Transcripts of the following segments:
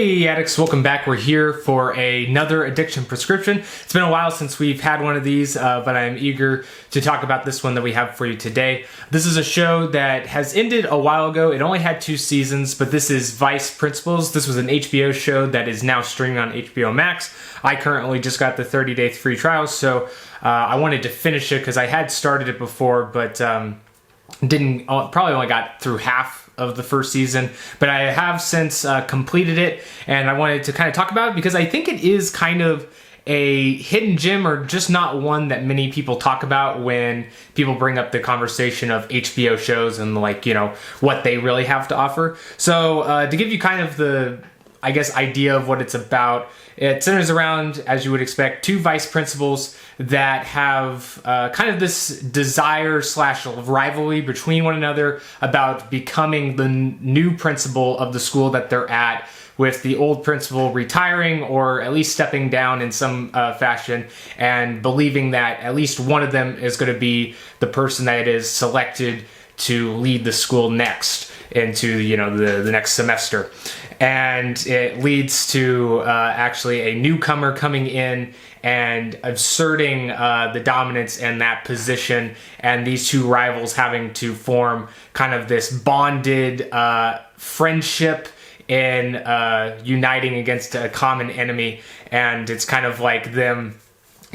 Hey Addicts, welcome back. We're here for another addiction prescription. It's been a while since we've had one of these, but I'm eager to talk about this one that we have for you today. This is a show that has ended a while ago. It only had 2 seasons, but this is Vice Principals. This was an HBO show that is now streaming on HBO Max. I currently just got the 30-day free trial, so I wanted to finish it because I had started it before, but probably only got through half of the first season, but I have since completed it, and I wanted to kind of talk about it because I think it is kind of a hidden gem, or just not one that many people talk about when people bring up the conversation of HBO shows and what they really have to offer. So to give you kind of the idea of what it's about, it centers around, as you would expect, 2 vice principals that have kind of this desire / rivalry between one another about becoming the new principal of the school that they're at, with the old principal retiring or at least stepping down in some fashion, and believing that at least one of them is going to be the person that is selected to lead the school next into the next semester. And it leads to actually a newcomer coming in and asserting the dominance in that position, and these 2 rivals having to form kind of this bonded friendship in uniting against a common enemy. And it's kind of like them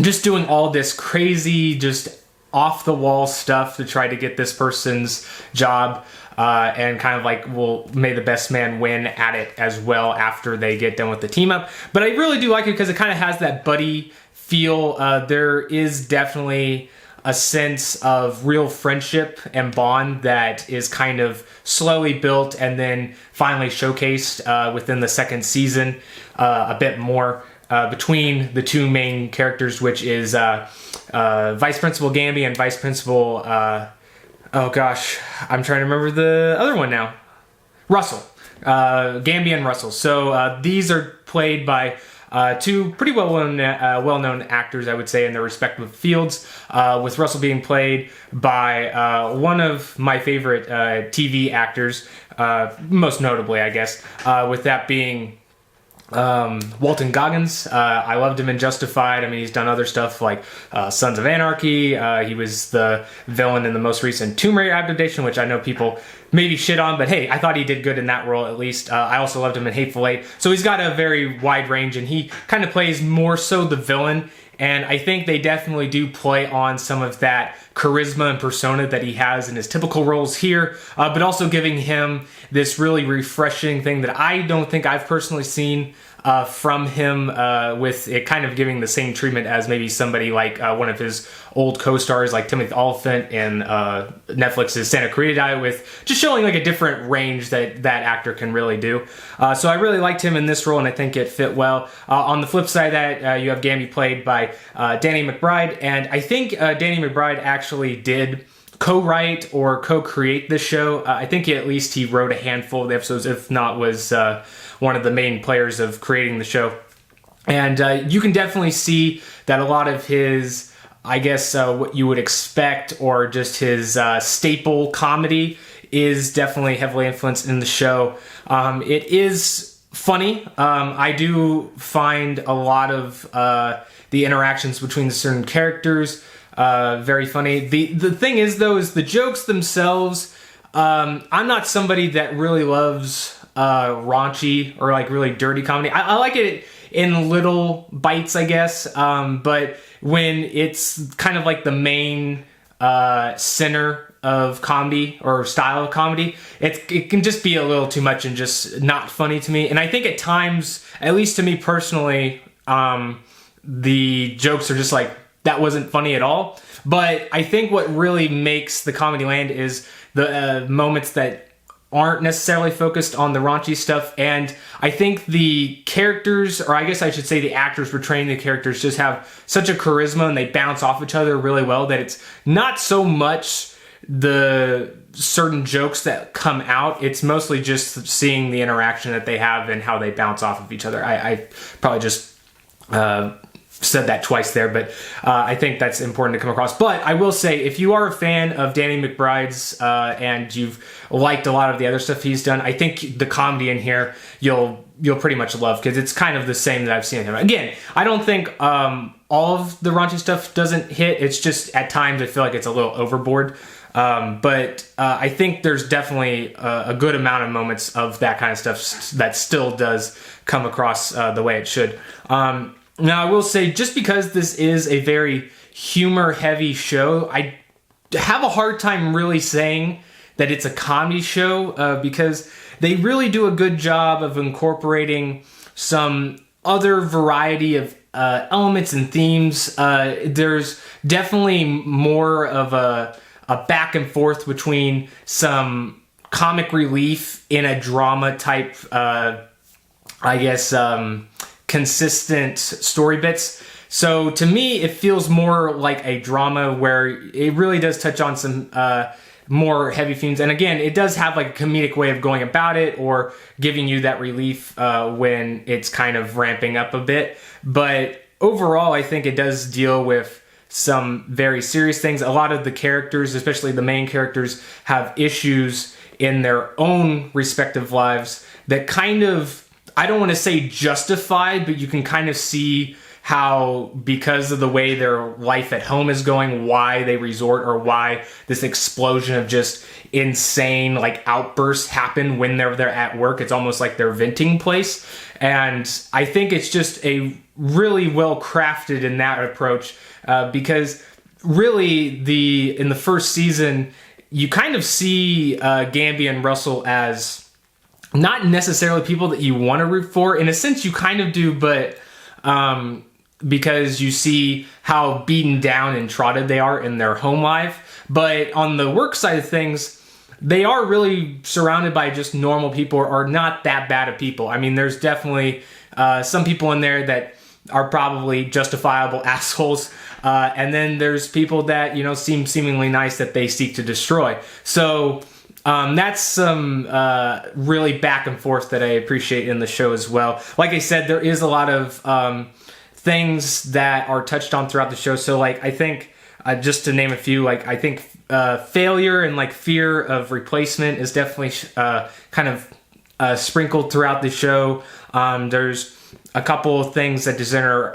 just doing all this crazy, just off-the-wall stuff to try to get this person's job. And kind of like, well, may the best man win at it as well after they get done with the team up. But I really do like it because it kind of has that buddy feel. There is definitely a sense of real friendship and bond that is kind of slowly built and then finally showcased within the 2nd season a bit more between the 2 main characters, which is Vice Principal Gamby and Vice Principal... oh gosh, I'm trying to remember the other one now. Russell. Gamby and Russell. So these are played by 2 pretty well-known actors, I would say, in their respective fields, with Russell being played by one of my favorite TV actors, most notably, I guess, with that being Walton Goggins. I loved him in Justified. I mean, he's done other stuff like Sons of Anarchy. He was the villain in the most recent Tomb Raider adaptation, which I know people maybe shit on, but hey, I thought he did good in that role at least. I also loved him in Hateful Eight. So he's got a very wide range, and he kind of plays more so the villain. And I think they definitely do play on some of that charisma and persona that he has in his typical roles here, but also giving him this really refreshing thing that I don't think I've personally seen from him, with it kind of giving the same treatment as maybe somebody like one of his old co-stars like Timothy Olyphant in Netflix's Santa Clarita Diet, with just showing like a different range that actor can really do. So I really liked him in this role, and I think it fit well. On the flip side of that, you have Gamby played by Danny McBride, and I think Danny McBride actually did co-write or co-create this show. I think at least he wrote a handful of the episodes, if not was one of the main players of creating the show. And you can definitely see that a lot of his, what you would expect, or just his staple comedy, is definitely heavily influenced in the show. It is funny. I do find a lot of the interactions between the certain characters very funny. The thing is, though, is the jokes themselves. I'm not somebody that really loves raunchy or like really dirty comedy. I like it in little bites, I guess. But when it's kind of like the main center of comedy or style of comedy, it can just be a little too much and just not funny to me. And I think at times, at least to me personally, the jokes are just like, that wasn't funny at all. But I think what really makes the comedy land is the moments that aren't necessarily focused on the raunchy stuff. And I think the characters, or I guess I should say the actors portraying the characters, just have such a charisma and they bounce off each other really well that it's not so much the certain jokes that come out. It's mostly just seeing the interaction that they have and how they bounce off of each other. I probably just said that twice there, but I think that's important to come across. But I will say, if you are a fan of Danny McBride's and you've liked a lot of the other stuff he's done, I think the comedy in here you'll pretty much love, because it's kind of the same that I've seen him. Again, I don't think all of the raunchy stuff doesn't hit. It's just at times I feel like it's a little overboard. But I think there's definitely a good amount of moments of that kind of stuff that still does come across the way it should. Now, I will say, just because this is a very humor-heavy show, I have a hard time really saying that it's a comedy show because they really do a good job of incorporating some other variety of elements and themes. There's definitely more of a back and forth between some comic relief in a drama type, consistent story bits. So to me, it feels more like a drama where it really does touch on some more heavy themes. And again, it does have like a comedic way of going about it, or giving you that relief when it's kind of ramping up a bit. But overall, I think it does deal with some very serious things. A lot of the characters, especially the main characters, have issues in their own respective lives that kind of, I don't want to say justified, but you can kind of see how, because of the way their life at home is going, why they resort, or why this explosion of just insane like outbursts happen when they're at work. It's almost like their venting place. And I think it's just a really well crafted in that approach, because really in the first season, you kind of see Gamby and Russell as not necessarily people that you want to root for. In a sense, you kind of do, but because you see how beaten down and trodden they are in their home life. But on the work side of things, they are really surrounded by just normal people, or not that bad of people. I mean, there's definitely some people in there that are probably justifiable assholes. And then there's people that, seem seemingly nice that they seek to destroy. So that's some really back and forth that I appreciate in the show as well. Like I said, there is a lot of things that are touched on throughout the show. So like, I think just to name a few, like I think failure and like fear of replacement is definitely kind of sprinkled throughout the show. There's a couple of things that center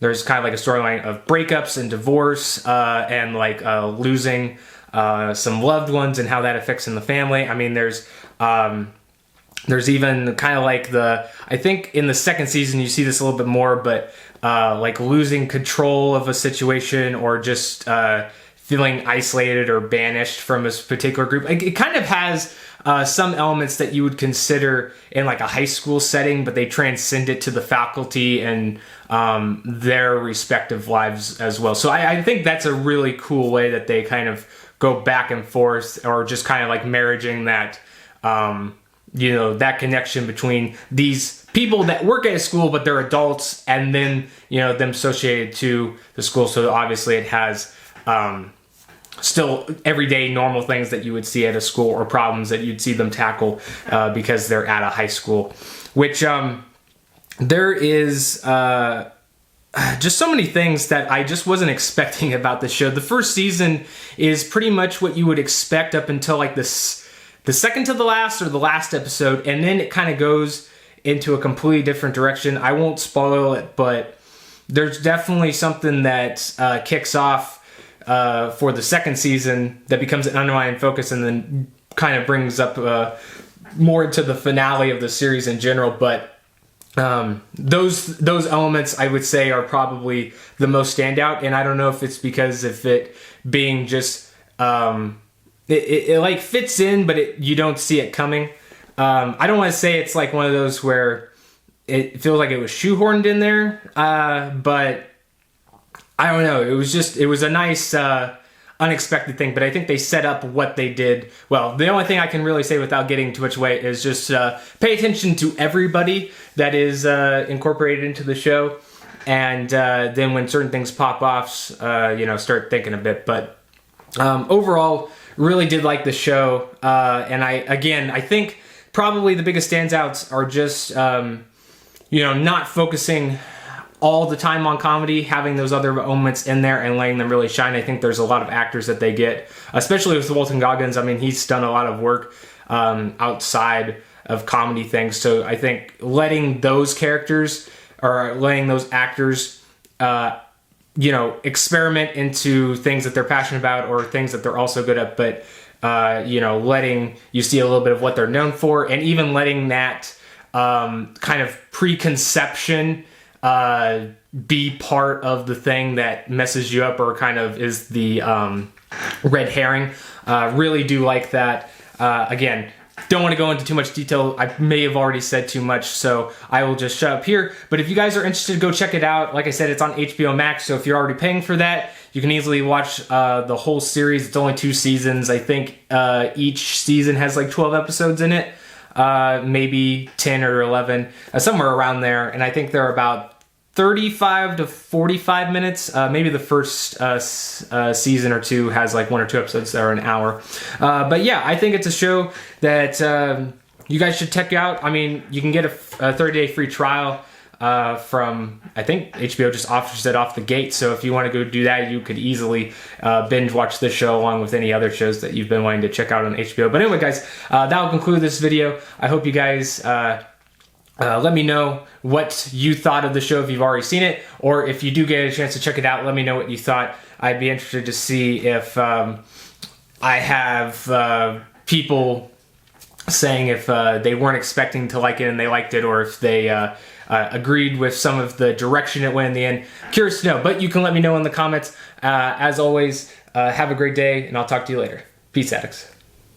there's kind of like a storyline of breakups and divorce and like losing some loved ones and how that affects in the family. I mean, there's even kind of like I think in the second season you see this a little bit more, but like losing control of a situation, or just feeling isolated or banished from a particular group. It kind of has some elements that you would consider in like a high school setting, but they transcend it to the faculty and their respective lives as well. So I think that's a really cool way that they kind of go back and forth, or just kind of like marrying that, that connection between these people that work at a school, but they're adults, and then, them associated to the school. So obviously it has still everyday normal things that you would see at a school, or problems that you'd see them tackle because they're at a high school, which there is just so many things that I just wasn't expecting about the show. The first season is pretty much what you would expect up until like the second to the last, or the last episode, and then it kind of goes into a completely different direction. I won't spoil it, but there's definitely something that kicks off for the second season that becomes an underlying focus, and then kind of brings up more into the finale of the series in general. But those elements, I would say, are probably the most standout. And I don't know if it's because of it being just it like fits in, but you don't see it coming. I don't want to say it's like one of those where it feels like it was shoehorned in there, but I don't know. It was a nice unexpected thing, but I think they set up what they did well. The only thing I can really say without getting too much away is just pay attention to everybody that is incorporated into the show, and then when certain things pop off, start thinking a bit. But overall, really did like the show, and I think probably the biggest standouts are just not focusing all the time on comedy, having those other moments in there and letting them really shine. I think there's a lot of actors that they get, especially with Walton Goggins. I mean, he's done a lot of work outside of comedy things. So I think letting those characters or letting those actors, experiment into things that they're passionate about or things that they're also good at, but, letting you see a little bit of what they're known for, and even letting that kind of preconception be part of the thing that messes you up or kind of is the red herring. Really do like that. Again, don't want to go into too much detail. I may have already said too much, so I will just shut up here. But if you guys are interested, go check it out. Like I said, it's on HBO Max, so if you're already paying for that, you can easily watch the whole series. It's only 2 seasons. I think each season has like 12 episodes in it, maybe 10 or 11, somewhere around there. And I think they're about 35 to 45 minutes. Maybe the first season or 2 has like 1 or 2 episodes that are an hour. But yeah, I think it's a show that you guys should check out. I mean, you can get a 30-day free trial from, I think HBO just offers it off the gate. So if you want to go do that, you could easily binge watch this show along with any other shows that you've been wanting to check out on HBO. But anyway, guys, that will conclude this video. I hope you guys let me know what you thought of the show if you've already seen it, or if you do get a chance to check it out, let me know what you thought. I'd be interested to see if I have people saying if they weren't expecting to like it and they liked it, or if they agreed with some of the direction it went in the end. Curious to know, but you can let me know in the comments. As always, have a great day, and I'll talk to you later. Peace, addicts.